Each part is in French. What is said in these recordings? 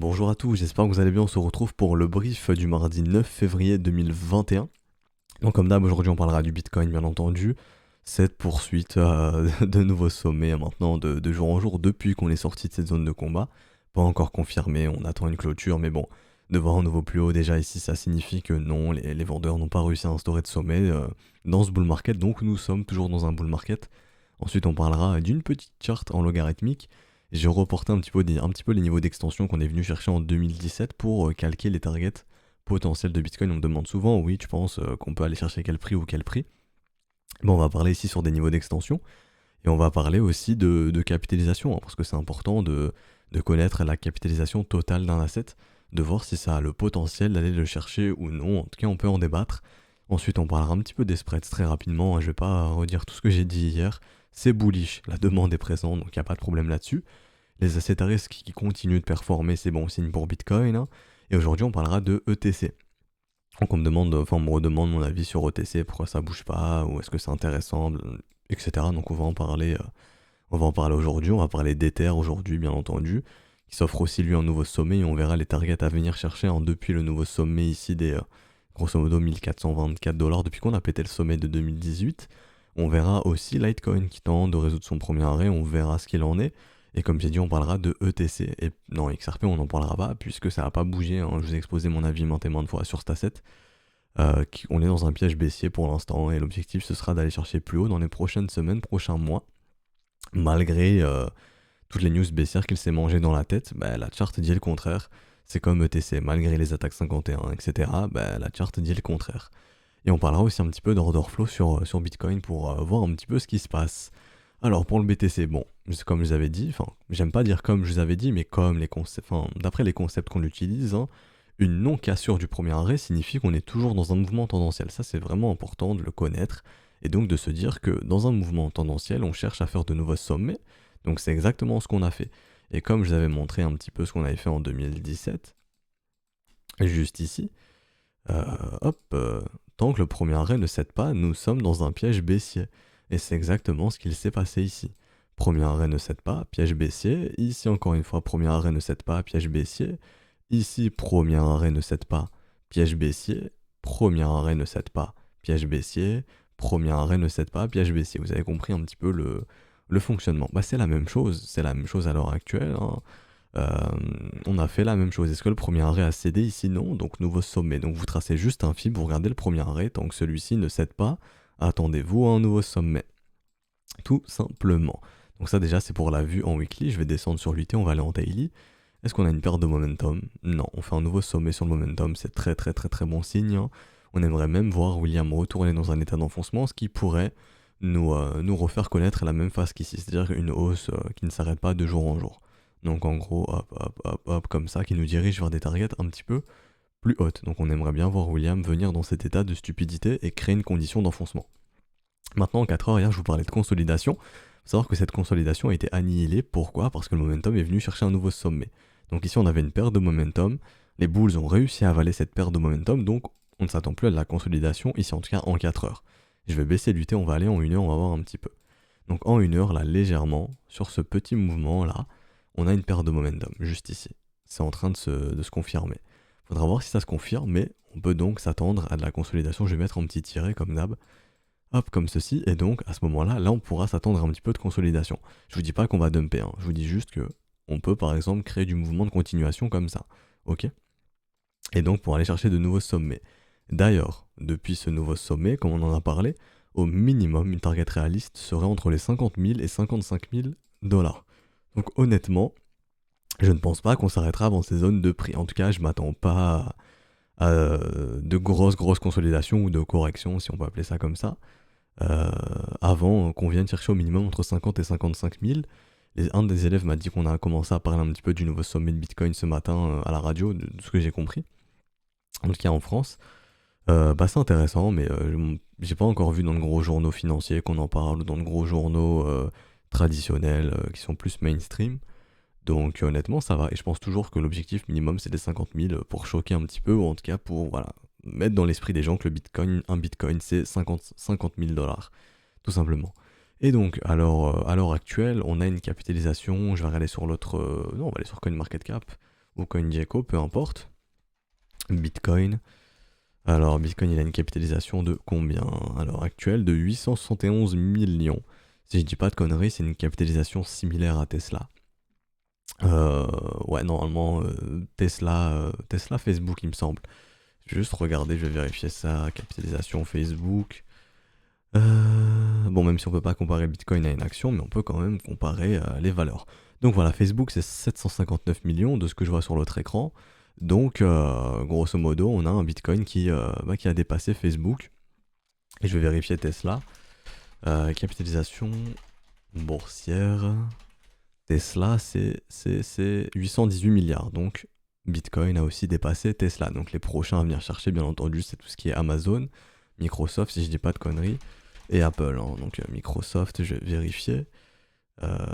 Bonjour à tous, j'espère que vous allez bien. On se retrouve pour le brief du mardi 9 février 2021. Donc comme d'hab, aujourd'hui on parlera du Bitcoin bien entendu. Cette poursuite de nouveaux sommets maintenant de jour en jour depuis qu'on est sorti de cette zone de combat. Pas encore confirmé, on attend une clôture, mais bon, de voir un nouveau plus haut déjà ici, ça signifie que non, les vendeurs n'ont pas réussi à instaurer de sommet dans ce bull market, donc nous sommes toujours dans un bull market. Ensuite on parlera d'une petite charte en logarithmique. J'ai reporté un petit peu les niveaux d'extension qu'on est venu chercher en 2017 pour calquer les targets potentiels de Bitcoin. On me demande souvent, oui, tu penses qu'on peut aller chercher quel prix ou quel prix. Bon, on va parler ici sur des niveaux d'extension et on va parler aussi de capitalisation, hein, parce que c'est important de connaître la capitalisation totale d'un asset, de voir si ça a le potentiel d'aller le chercher ou non. En tout cas, on peut en débattre. Ensuite, on parlera un petit peu des spreads très rapidement, hein. Je vais pas redire tout ce que j'ai dit hier. C'est bullish, la demande est présente, donc il n'y a pas de problème là-dessus. Les assets à risque qui continuent de performer, c'est bon signe pour Bitcoin, hein. Et aujourd'hui, on parlera de ETC. Donc on me redemande mon avis sur ETC, pourquoi ça bouge pas, ou est-ce que c'est intéressant, etc. Donc on va en parler aujourd'hui. On va parler d'Ether aujourd'hui, bien entendu, qui s'offre aussi lui un nouveau sommet, et on verra les targets à venir chercher, hein, depuis le nouveau sommet ici des grosso modo 1424 $, depuis qu'on a pété le sommet de 2018. On verra aussi Litecoin qui tente de résoudre son premier arrêt, on verra ce qu'il en est. Et comme j'ai dit, on parlera de ETC. Et non, XRP, on n'en parlera pas, puisque ça n'a pas bougé, hein. Je vous ai exposé mon avis maintes et maintes fois sur cet asset. On est dans un piège baissier pour l'instant, et l'objectif ce sera d'aller chercher plus haut dans les prochaines semaines, prochains mois. Malgré toutes les news baissières qu'il s'est mangé dans la tête, bah, la charte dit le contraire. C'est comme ETC, malgré les attaques 51, etc., bah, la charte dit le contraire. Et on parlera aussi un petit peu d'order flow sur Bitcoin pour voir un petit peu ce qui se passe. Alors pour le BTC, bon, comme je vous avais dit, enfin, j'aime pas dire comme je vous avais dit, mais comme les concepts, enfin, d'après les concepts qu'on utilise, hein, une non-cassure du premier arrêt signifie qu'on est toujours dans un mouvement tendanciel. Ça, c'est vraiment important de le connaître, et donc de se dire que dans un mouvement tendanciel, on cherche à faire de nouveaux sommets, donc c'est exactement ce qu'on a fait. Et comme je vous avais montré un petit peu ce qu'on avait fait en 2017, juste ici, euh, hop, tant que le premier arrêt ne cède pas, nous sommes dans un piège baissier. Et c'est exactement ce qu'il s'est passé ici. Premier arrêt ne cède pas, piège baissier. Ici, encore une fois, premier arrêt ne cède pas, piège baissier. Ici, premier arrêt ne cède pas, piège baissier. Premier arrêt ne cède pas, piège baissier. Premier arrêt ne cède pas, piège baissier. Vous avez compris un petit peu le fonctionnement. Bah, c'est la même chose à l'heure actuelle, hein. On a fait la même chose. Est-ce que le premier arrêt a cédé ici? Non, donc nouveau sommet. Donc vous tracez juste un fil, vous regardez le premier arrêt, tant que celui-ci ne cède pas, attendez-vous à un nouveau sommet. Tout simplement. Donc ça déjà c'est pour la vue en weekly, je vais descendre sur l'UT, on va aller en daily. Est-ce qu'on a une perte de momentum? Non, on fait un nouveau sommet sur le momentum, c'est très très très très bon signe, hein. On aimerait même voir William retourner dans un état d'enfoncement, ce qui pourrait nous refaire connaître la même phase qu'ici, c'est-à-dire une hausse qui ne s'arrête pas de jour en jour. Donc en gros, hop, hop, hop, hop, comme ça, qui nous dirige vers des targets un petit peu plus hautes. Donc on aimerait bien voir William venir dans cet état de stupidité et créer une condition d'enfoncement. Maintenant, en 4 heures, hier, je vous parlais de consolidation. Il faut savoir que cette consolidation a été annihilée. Pourquoi? Parce que le momentum est venu chercher un nouveau sommet. Donc ici, on avait une perte de momentum. Les bulls ont réussi à avaler cette perte de momentum, donc on ne s'attend plus à de la consolidation, ici en tout cas en 4 heures. Je vais baisser l'UT, on va aller en 1 heure, on va voir un petit peu. Donc en 1 heure, là, légèrement, sur ce petit mouvement-là, on a une perte de momentum, juste ici. C'est en train de se confirmer. Il faudra voir si ça se confirme, mais on peut donc s'attendre à de la consolidation. Je vais mettre un petit tiret comme d'hab. Hop, comme ceci, et donc à ce moment-là, là on pourra s'attendre à un petit peu de consolidation. Je vous dis pas qu'on va dumper, hein. Je vous dis juste que on peut par exemple créer du mouvement de continuation comme ça, ok? Et donc pour aller chercher de nouveaux sommets. D'ailleurs, depuis ce nouveau sommet, comme on en a parlé, au minimum, une target réaliste serait entre les 50 000 et 55 000 $. Donc honnêtement, je ne pense pas qu'on s'arrêtera avant ces zones de prix. En tout cas, je m'attends pas à de grosses consolidations ou de corrections, si on peut appeler ça comme ça, avant qu'on vienne chercher au minimum entre 50 et 55 000. Un des élèves m'a dit qu'on a commencé à parler un petit peu du nouveau sommet de Bitcoin ce matin à la radio, de ce que j'ai compris, en tout cas en France. Bah c'est intéressant, mais j'ai pas encore vu dans de gros journaux financiers qu'on en parle, ou dans de gros journaux traditionnels qui sont plus mainstream. Donc honnêtement ça va, et je pense toujours que l'objectif minimum c'est des 50 000 pour choquer un petit peu, ou en tout cas pour voilà, mettre dans l'esprit des gens que un bitcoin c'est 50 000 $, tout simplement. Et donc à l'heure actuelle, on a une capitalisation, je vais regarder sur l'autre, non on va aller sur CoinMarketCap, ou CoinGecko, peu importe. Bitcoin. Alors, Bitcoin, il a une capitalisation de combien à l'heure actuelle? De 871 millions. Si je dis pas de conneries, c'est une capitalisation similaire à Tesla. Ouais, normalement, Tesla, Facebook, il me semble. Je vais juste regarder, je vais vérifier ça. Capitalisation Facebook. Bon, même si on peut pas comparer Bitcoin à une action, mais on peut quand même comparer les valeurs. Donc voilà, Facebook, c'est 759 millions de ce que je vois sur l'autre écran. Donc, grosso modo, on a un Bitcoin qui a dépassé Facebook. Et je vais vérifier Tesla. Capitalisation boursière. Tesla, c'est 818 milliards. Donc, Bitcoin a aussi dépassé Tesla. Donc, les prochains à venir chercher, bien entendu, c'est tout ce qui est Amazon, Microsoft, si je dis pas de conneries, et Apple. Hein. Donc, Microsoft, je vais vérifier.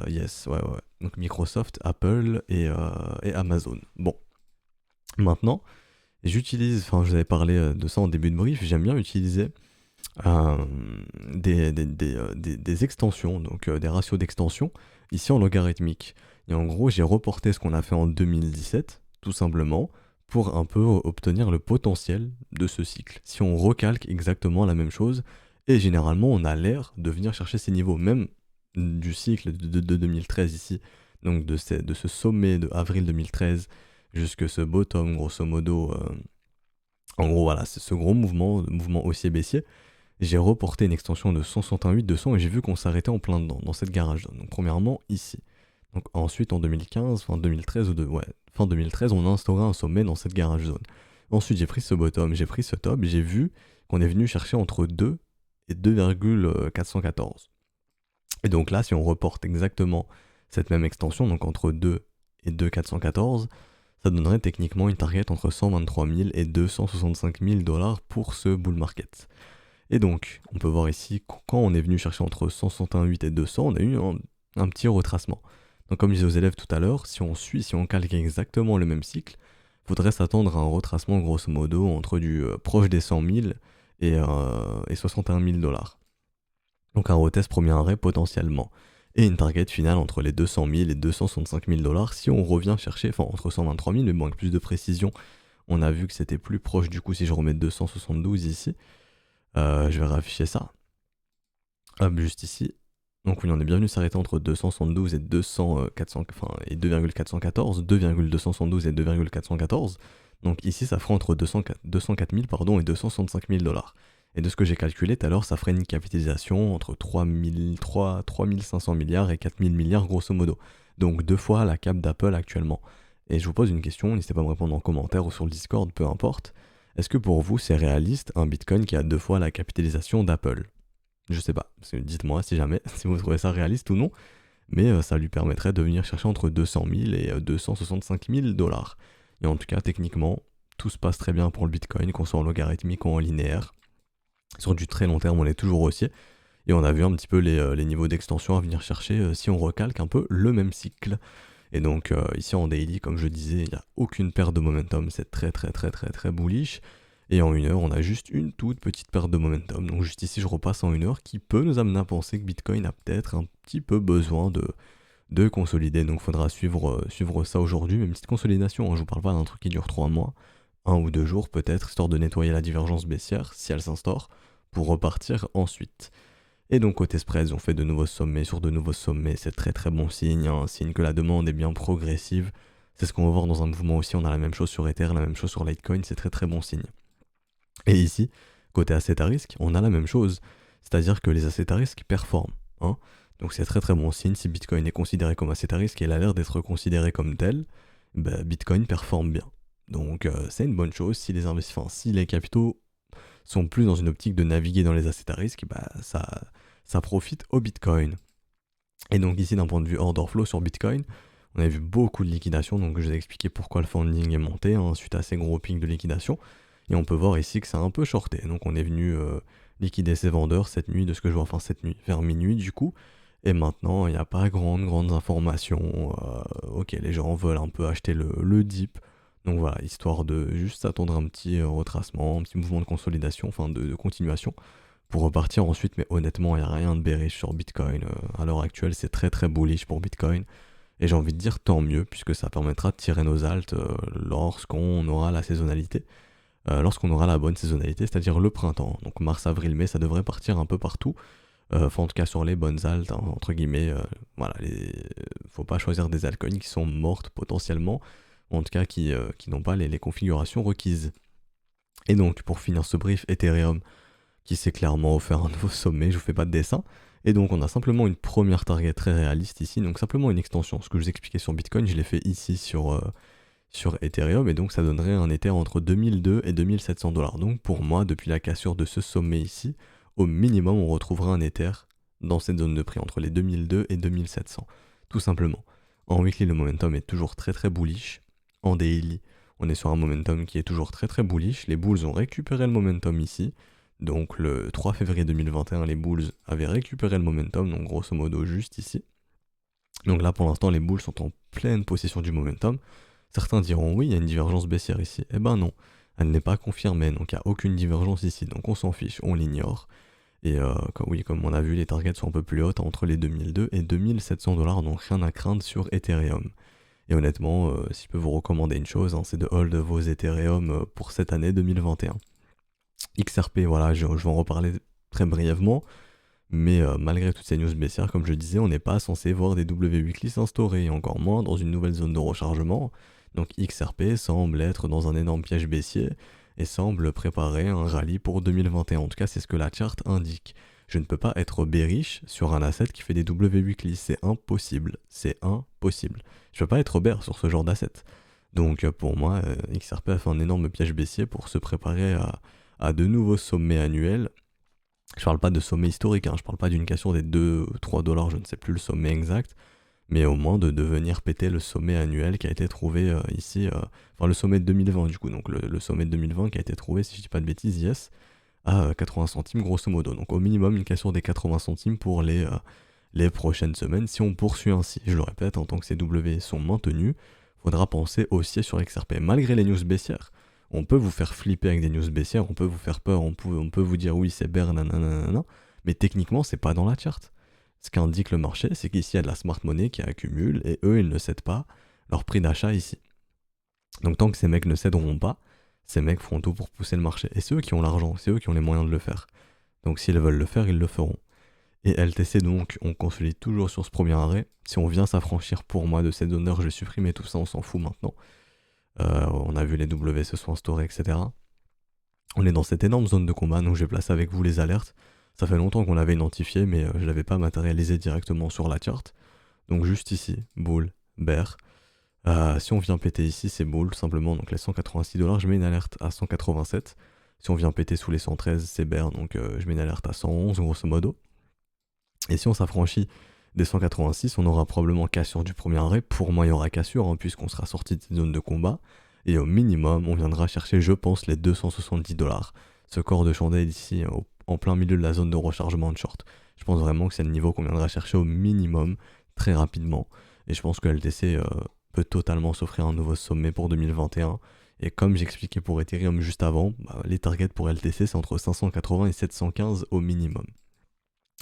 Yes, ouais. Donc, Microsoft, Apple et Amazon. Bon, maintenant, j'utilise, enfin, je vous avais parlé de ça en début de brief, j'aime bien utiliser euh, des extensions, donc des ratios d'extension, ici en logarithmique. Et en gros, j'ai reporté ce qu'on a fait en 2017, tout simplement, pour un peu obtenir le potentiel de ce cycle. Si on recalque exactement la même chose, et généralement, on a l'air de venir chercher ces niveaux, même du cycle de 2013 ici, donc de ce sommet de avril 2013 jusque ce bottom, grosso modo. En gros, voilà, c'est ce gros mouvement haussier-baissier. J'ai reporté une extension de 168, 200 et j'ai vu qu'on s'arrêtait en plein dedans, dans cette garage zone. Donc premièrement, ici. Donc ensuite, en 2015, fin 2013, fin 2013, on a instauré un sommet dans cette garage zone. Ensuite, j'ai pris ce bottom, j'ai pris ce top, j'ai vu qu'on est venu chercher entre 2 et 2,414. Et donc là, si on reporte exactement cette même extension, donc entre 2 et 2,414, ça donnerait techniquement une target entre 123 000 et 265 000 $ pour ce bull market. Et donc, on peut voir ici, quand on est venu chercher entre 168 et 200, on a eu un petit retracement. Donc comme je disais aux élèves tout à l'heure, si on calque exactement le même cycle, il faudrait s'attendre à un retracement grosso modo entre du proche des 100 000 et 61 000 $. Donc un retest premier arrêt potentiellement. Et une target finale entre les 200 000 et 265 000 $ si on revient chercher, enfin entre 123 000, mais bon avec plus de précision, on a vu que c'était plus proche du coup si je remets 272 ici. Je vais réafficher ça. Hop, juste ici. Donc oui, on est bien venu s'arrêter entre 272 et 2,414, 2,272 et 2,414. Donc ici, ça fera entre 204 000 et 265 000 $. Et de ce que j'ai calculé tout à l'heure, ça ferait une capitalisation entre 3 500 milliards et 4 000 milliards grosso modo. Donc 2 fois la cap d'Apple actuellement. Et je vous pose une question, n'hésitez pas à me répondre en commentaire ou sur le Discord, peu importe. Est-ce que pour vous c'est réaliste un Bitcoin qui a 2 fois la capitalisation d'Apple? Je sais pas, dites-moi si jamais, si vous trouvez ça réaliste ou non, mais ça lui permettrait de venir chercher entre 200 000 et 265 000 $. Et en tout cas, techniquement, tout se passe très bien pour le Bitcoin, qu'on soit en logarithmique ou en linéaire. Sur du très long terme, on est toujours haussier. Et on a vu un petit peu les niveaux d'extension à venir chercher si on recalque un peu le même cycle. Et donc ici en daily, comme je disais, il n'y a aucune perte de momentum, c'est très bullish. Et en 1 heure, on a juste une toute petite perte de momentum. Donc juste ici, je repasse en 1 heure qui peut nous amener à penser que Bitcoin a peut-être un petit peu besoin de consolider. Donc il faudra suivre ça aujourd'hui. Mais une petite consolidation, hein, je vous parle pas d'un truc qui dure 3 mois, 1 ou 2 jours peut-être, histoire de nettoyer la divergence baissière si elle s'instaure, pour repartir ensuite. Et donc côté spreads, on fait de nouveaux sommets sur de nouveaux sommets, c'est très bon signe, un signe que la demande est bien progressive. C'est ce qu'on va voir dans un mouvement aussi, on a la même chose sur Ether, la même chose sur Litecoin, c'est très bon signe. Et ici, côté asset à risque, on a la même chose, c'est-à-dire que les assets à risque performent. Hein. Donc c'est très bon signe, si Bitcoin est considéré comme asset à risque et il a l'air d'être considéré comme tel, bah, Bitcoin performe bien. Donc c'est une bonne chose, si les capitaux sont plus dans une optique de naviguer dans les assets à risque, bah, ça profite au Bitcoin. Et donc ici, d'un point de vue order flow sur Bitcoin, on a vu beaucoup de liquidation, donc je vous ai expliqué pourquoi le funding est monté, hein, suite à ces gros pics de liquidation. Et on peut voir ici que c'est un peu shorté, donc on est venu liquider ces vendeurs cette nuit, de ce que je vois, enfin cette nuit, vers minuit du coup. Et maintenant, il n'y a pas grandes informations. Ok, les gens veulent un peu acheter le dip. Donc voilà, histoire de juste attendre un petit retracement, un petit mouvement de consolidation, enfin de continuation, pour repartir ensuite. Mais honnêtement, il n'y a rien de bearish sur Bitcoin. À l'heure actuelle, c'est très bullish pour Bitcoin. Et j'ai envie de dire tant mieux, puisque ça permettra de tirer nos alts lorsqu'on aura la saisonnalité, lorsqu'on aura la bonne saisonnalité, c'est-à-dire le printemps. Donc mars, avril, mai, ça devrait partir un peu partout. Enfin, en tout cas sur les bonnes altes, hein, entre guillemets. Voilà, faut pas choisir des altcoins qui sont mortes potentiellement, ou en tout cas qui n'ont pas les configurations requises. Et donc, pour finir ce brief, Ethereum, qui s'est clairement offert un nouveau sommet, je vous fais pas de dessin. Et donc, on a simplement une première target très réaliste ici, donc simplement une extension. Ce que je vous expliquais sur Bitcoin, je l'ai fait ici sur Ethereum, et donc ça donnerait un Ether entre 2002 et 2700 $. Donc pour moi, depuis la cassure de ce sommet ici, au minimum, on retrouvera un Ether dans cette zone de prix, entre les 2002 et 2700, tout simplement. En weekly, le momentum est toujours très très bullish. En daily, on est sur un momentum qui est toujours très très bullish. Les bulls ont récupéré le momentum ici. Donc le 3 février 2021, les bulls avaient récupéré le momentum, donc grosso modo juste ici. Donc là, pour l'instant, les bulls sont en pleine possession du momentum. Certains diront oui, il y a une divergence baissière ici. Eh ben non, elle n'est pas confirmée, donc il n'y a aucune divergence ici. Donc on s'en fiche, on l'ignore. Et comme on a vu, les targets sont un peu plus hautes, entre les 2002 et 2700 $, donc rien à craindre sur Ethereum. Et honnêtement, si je peux vous recommander une chose, hein, c'est de hold vos Ethereum pour cette année 2021. XRP, voilà, je vais en reparler très brièvement. Mais malgré toutes ces news baissières, comme je disais, on n'est pas censé voir des W-Weekly s'instaurer, encore moins dans une nouvelle zone de rechargement. Donc XRP semble être dans un énorme piège baissier et semble préparer un rallye pour 2021. En tout cas, c'est ce que la charte indique. Je ne peux pas être bearish sur un asset qui fait des W-Weekly, c'est impossible. C'est impossible. Je ne peux pas être bear sur ce genre d'asset. Donc pour moi, XRP a fait un énorme piège baissier pour se préparer à de nouveaux sommets annuels. Je parle pas de sommet historique, hein, je parle pas d'une cassure des 2-3 $, je ne sais plus le sommet exact, mais au moins de venir péter le sommet annuel qui a été trouvé ici, enfin le sommet de 2020 du coup, donc le sommet de 2020 qui a été trouvé, si je dis pas de bêtises, yes, à 80 centimes grosso modo. Donc au minimum une cassure des 80 centimes pour les prochaines semaines, si on poursuit ainsi. Je le répète, en tant que ces W sont maintenus, faudra penser haussier sur XRP, malgré les news baissières. On peut vous faire flipper avec des news baissières, on peut vous faire peur, on peut vous dire oui c'est bear, nanana, mais techniquement c'est pas dans la charte. Ce qu'indique le marché, c'est qu'ici il y a de la smart money qui accumule et eux ils ne cèdent pas leur prix d'achat ici. Donc tant que ces mecs ne céderont pas, ces mecs feront tout pour pousser le marché. Et c'est eux qui ont l'argent, c'est eux qui ont les moyens de le faire. Donc s'ils veulent le faire, ils le feront. Et LTC donc, on consolide toujours sur ce premier arrêt. Si on vient s'affranchir pour moi de cette zone d'heure, je vais supprimer tout ça, on s'en fout maintenant. On a vu les W se sont instaurés, etc. On est dans cette énorme zone de combat, donc je vais placer avec vous les alertes. Ça fait longtemps qu'on l'avait identifié, mais je ne l'avais pas matérialisé directement sur la charte. Donc juste ici, bull, bear. Si on vient péter ici, c'est bull, simplement, donc les 186 $, je mets une alerte à 187. Si on vient péter sous les 113, c'est bear, donc je mets une alerte à 111, grosso modo. Et si on s'affranchit des 186, on aura probablement cassure du premier arrêt. Pour moi, il y aura cassure, hein, puisqu'on sera sorti de cette zone de combat. Et au minimum, on viendra chercher, je pense, les 270 $. Ce corps de chandelle ici, en plein milieu de la zone de rechargement de short. Je pense vraiment que c'est le niveau qu'on viendra chercher au minimum, très rapidement. Et je pense que LTC peut totalement s'offrir un nouveau sommet pour 2021. Et comme j'expliquais pour Ethereum juste avant, les targets pour LTC, c'est entre 580 et 715 au minimum.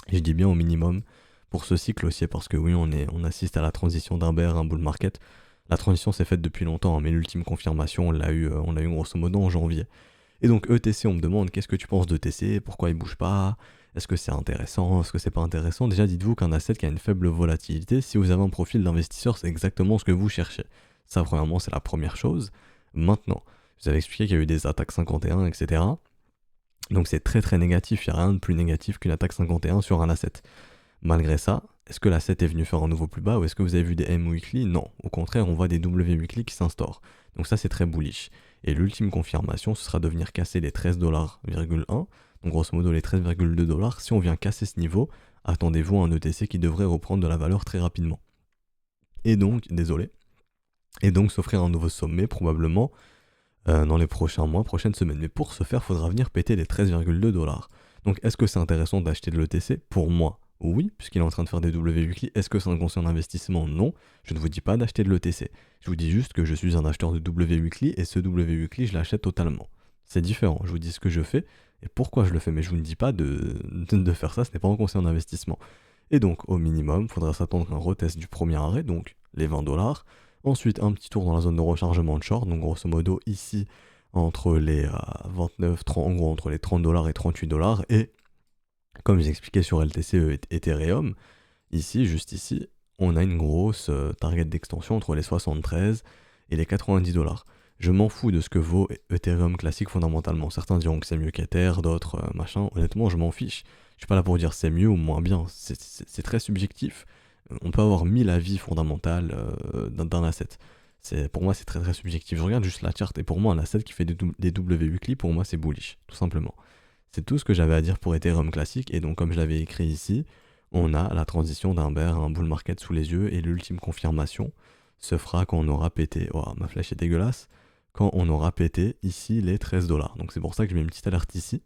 Et je dis bien au minimum pour ce cycle aussi, parce que oui, on assiste à la transition d'un bear à un bull market. La transition s'est faite depuis longtemps, hein, mais l'ultime confirmation, on l'a eu grosso modo en janvier. Et donc ETC, on me demande qu'est-ce que tu penses d'ETC, pourquoi il bouge pas, est-ce que c'est intéressant, est-ce que c'est pas intéressant. Déjà, dites-vous qu'un asset qui a une faible volatilité, si vous avez un profil d'investisseur, c'est exactement ce que vous cherchez. Ça, premièrement, c'est la première chose. Maintenant, je vous avez expliqué qu'il y a eu des attaques 51, etc. Donc c'est très très négatif, il n'y a rien de plus négatif qu'une attaque 51 sur un asset. Malgré ça, est-ce que l'asset est venu faire un nouveau plus bas ou est-ce que vous avez vu des M weekly? Non, au contraire, on voit des W weekly qui s'instaurent. Donc ça c'est très bullish. Et l'ultime confirmation, ce sera de venir casser les 13,1$, donc grosso modo les 13,2 $. Si on vient casser ce niveau, attendez-vous à un ETC qui devrait reprendre de la valeur très rapidement. Et donc, s'offrir un nouveau sommet probablement dans les prochains mois, prochaines semaines. Mais pour ce faire, il faudra venir péter les 13,2 $. Donc est-ce que c'est intéressant d'acheter de l'ETC? Pour moi, oui, puisqu'il est en train de faire des W weekly. Est-ce que c'est un conseil d'investissement? Non. Je ne vous dis pas d'acheter de l'ETC. Je vous dis juste que je suis un acheteur de W weekly et ce W weekly, je l'achète totalement. C'est différent. Je vous dis ce que je fais et pourquoi je le fais. Mais je vous ne dis pas de faire ça. Ce n'est pas un conseil d'investissement. Et donc, au minimum, il faudra s'attendre à un retest du premier arrêt. Donc, les 20$. Ensuite, un petit tour dans la zone de rechargement de short, donc grosso modo ici, entre les 29, 30, en gros entre les 30$ et 38$. Et comme j'expliquais sur LTC et Ethereum, ici, juste ici, on a une grosse target d'extension entre les 73 et les 90$. Je m'en fous de ce que vaut Ethereum classique fondamentalement. Certains diront que c'est mieux qu'Ether, d'autres machin. Honnêtement, je m'en fiche. Je suis pas là pour dire c'est mieux ou moins bien. C'est très subjectif. On peut avoir 1000 avis fondamentaux d'un asset. Pour moi, c'est très très subjectif. Je regarde juste la charte et pour moi, un asset qui fait des W weekly, pour moi, c'est bullish, tout simplement. C'est tout ce que j'avais à dire pour Ethereum classique. Et donc, comme je l'avais écrit ici, on a la transition d'un bear à un bull market sous les yeux et l'ultime confirmation se fera quand on aura pété. Oh, ma flèche est dégueulasse. Quand on aura pété ici les 13$. Donc c'est pour ça que je mets une petite alerte ici.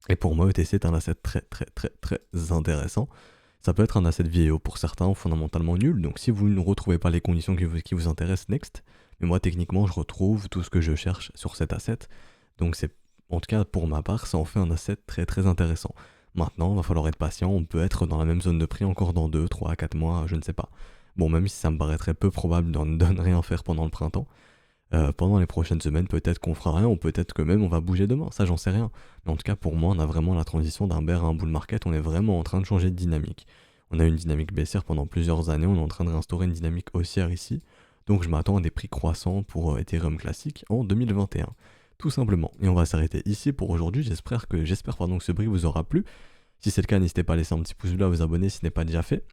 Et pour moi, ETC est un asset très très très très intéressant. Ça peut être un asset vieillot pour certains, fondamentalement nul. Donc si vous ne retrouvez pas les conditions qui vous intéressent, next. Mais moi, techniquement, je retrouve tout ce que je cherche sur cet asset. Donc c'est, en tout cas pour ma part, ça en fait un asset très très intéressant. Maintenant, il va falloir être patient. On peut être dans la même zone de prix encore dans 2, 3, 4 mois, je ne sais pas. Bon, même si ça me paraîtrait peu probable de ne rien faire pendant le printemps, pendant les prochaines semaines, peut-être qu'on fera rien, ou peut-être que même on va bouger demain, ça j'en sais rien. Mais en tout cas, pour moi, on a vraiment la transition d'un bear à un bull market, on est vraiment en train de changer de dynamique. On a eu une dynamique baissière pendant plusieurs années, on est en train de réinstaurer une dynamique haussière ici, donc je m'attends à des prix croissants pour Ethereum classique en 2021. Tout simplement. Et on va s'arrêter ici pour aujourd'hui, j'espère que ce brief vous aura plu. Si c'est le cas, n'hésitez pas à laisser un petit pouce bleu, à vous abonner si ce n'est pas déjà fait.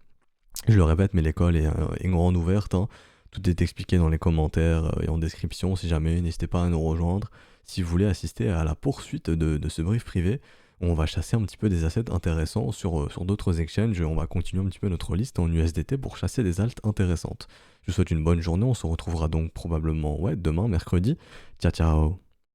Je le répète, mais l'école est grande ouverte, hein. Tout est expliqué dans les commentaires et en description. Si jamais, n'hésitez pas à nous rejoindre. Si vous voulez assister à la poursuite de ce brief privé, on va chasser un petit peu des assets intéressants sur d'autres exchanges. On va continuer un petit peu notre liste en USDT pour chasser des alts intéressantes. Je vous souhaite une bonne journée. On se retrouvera donc probablement demain, mercredi. Ciao, ciao.